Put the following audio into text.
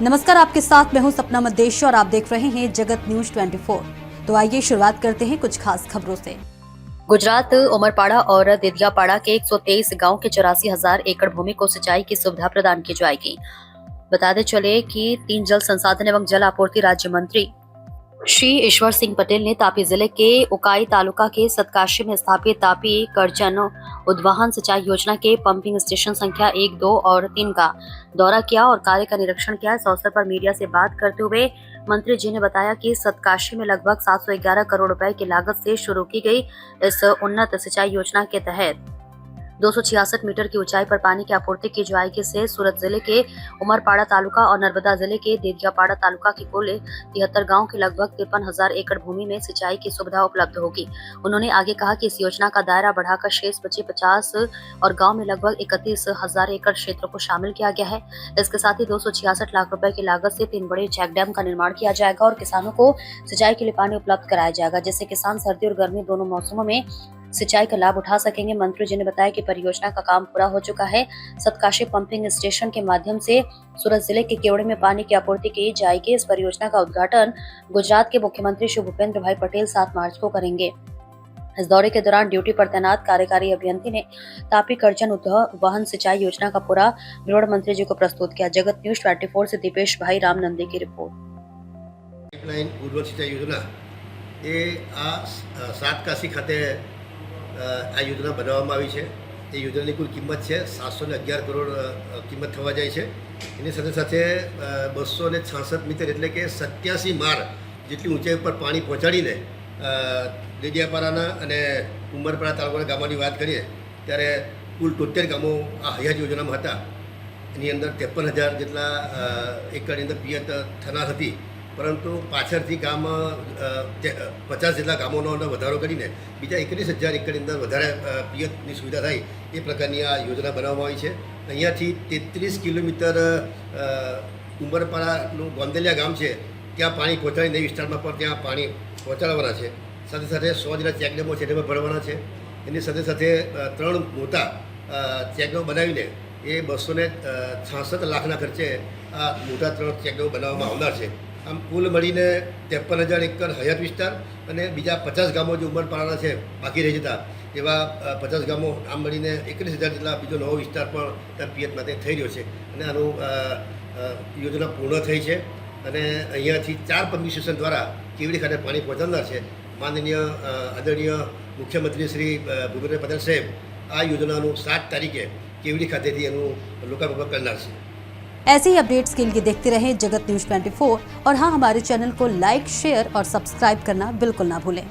नमस्कार, आपके साथ मैं हूं सपना मदेशी और आप देख रहे हैं जगत न्यूज 24। तो आइए शुरुआत करते हैं कुछ खास खबरों से। गुजरात उमरपाड़ा और दिदियापाड़ा के 123 गांव के 84,000 एकड़ भूमि को सिंचाई की सुविधा प्रदान की जाएगी। बताते चले कि 3 जल संसाधन एवं जल आपूर्ति राज्य मंत्री श्री ईश्वर सिंह पटेल ने तापी जिले के उकाई तालुका के सतकाशी में स्थापित तापी करजन उद्वहन सिंचाई योजना के पंपिंग स्टेशन संख्या 1, 2 और 3 का दौरा किया और कार्य का निरीक्षण किया। इस अवसर पर मीडिया से बात करते हुए मंत्री जी ने बताया कि सतकाशी में लगभग 711 करोड़ रुपए की लागत से शुरू की गई इस उन्नत सिंचाई योजना के तहत 266 मीटर की ऊंचाई पर पानी की आपूर्ति की जाएगी। से सूरत जिले के उमरपाड़ा तालुका और नर्मदा जिले के देदियापाड़ा तालुका की कुल 73 गांव की लगभग 53,000 एकड़ भूमि में सिंचाई की सुविधा उपलब्ध होगी। उन्होंने आगे कहा कि इस योजना का दायरा बढ़ाकर शेष बचे 50 और गांव में लगभग 31,000 एकड़ क्षेत्र को शामिल किया गया है। इसके साथ ही 266 लाख रुपए की लागत से 3 बड़े चेक डैम का निर्माण किया जाएगा और किसानों को सिंचाई के लिए पानी उपलब्ध कराया जाएगा, जिससे किसान सर्दी और गर्मी दोनों मौसमों में सिंचाई का लाभ उठा सकेंगे। मंत्री जी ने बताया कि परियोजना का काम पूरा हो चुका है। सतकाशी पंपिंग स्टेशन के माध्यम से सूरत जिले के केवड़े में पानी की आपूर्ति की जाएगी। इस परियोजना का उद्घाटन गुजरात के मुख्यमंत्री श्री भूपेंद्र भाई पटेल 7 मार्च को करेंगे। इस दौरे के दौरान ड्यूटी पर तैनात कार्यकारी अभियंता ने तापी करजन उद्वहन सिंचाई योजना का पूरा ब्यौरा मंत्री जी को प्रस्तुत किया। जगत न्यूज 24 से दीपेश भाई राम नंदी की रिपोर्ट। पाइपलाइन उद्वहन सिंचाई योजना એ આ સાતકાશી ખાતે આ યોજના બનાવવામાં આવી છે। એ યોજનાની કુલ કિંમત છે 711 કરોડ કિંમત થવા જાય છે। એની સાથે સાથે 266 મીટર એટલે કે 87 માળ જેટલી ઊંચાઈ ઉપર પાણી પહોંચાડીને દેડિયાપાડાના અને ઉમરપાડા તાલુકાના ગામોની વાત કરીએ ત્યારે કુલ 73 ગામો આ હયાત યોજનામાં હતા। એની અંદર 53,000 જેટલા એકરની અંદર પિયત થનાર હતી, પરંતુ પાછળથી ગામ 50 જેટલા ગામોનો વધારો કરીને બીજા 31,000 એકરની અંદર વધારે પિયતની સુવિધા થાય એ પ્રકારની આ યોજના બનાવવામાં આવી છે। અહીંયાથી 33 કિલોમીટર ઉમરપાડાનું ગોંદલિયા ગામ છે, ત્યાં પાણી પહોંચાડીને વિસ્તારમાં પણ ત્યાં પાણી પહોંચાડવાના છે। સાથે સાથે 100 જેટલા ચેકડેમો છે તેમાં ભરવાના છે। એની સાથે સાથે 3 મોટા ચેકડેમો બનાવીને એ 266 લાખના ખર્ચે આ મોટા 3 ચેકડેમો બનાવવામાં આવનાર છે। આમ કુલ મળીને 53,000 એકર હયાત વિસ્તાર અને બીજા 50 ગામો જે ઉમરપાડાના છે બાકી રહી જતા એવા 50 ગામો આમ મળીને 31,000 જેટલા બીજો નવો વિસ્તાર પણ ત્યાં પિયત માટે થઈ રહ્યો છે અને આનું યોજના પૂર્ણ થઈ છે અને અહીંયાથી 4 પમ્પિંગ સ્ટેશન દ્વારા કેવડી ખાતે પાણી પહોંચાડનાર છે। માનનીય આદરણીય મુખ્યમંત્રી શ્રી ભૂપેન્દ્ર પટેલ સાહેબ આ યોજનાનું 7 તારીખે કેવડી ખાતેથી એનું લોકાર્પણ કરનાર છે। ऐसे ही अपडेट्स के लिए देखते रहें जगत न्यूज 24 और हाँ, हमारे चैनल को लाइक, शेयर और सब्सक्राइब करना बिल्कुल ना भूलें।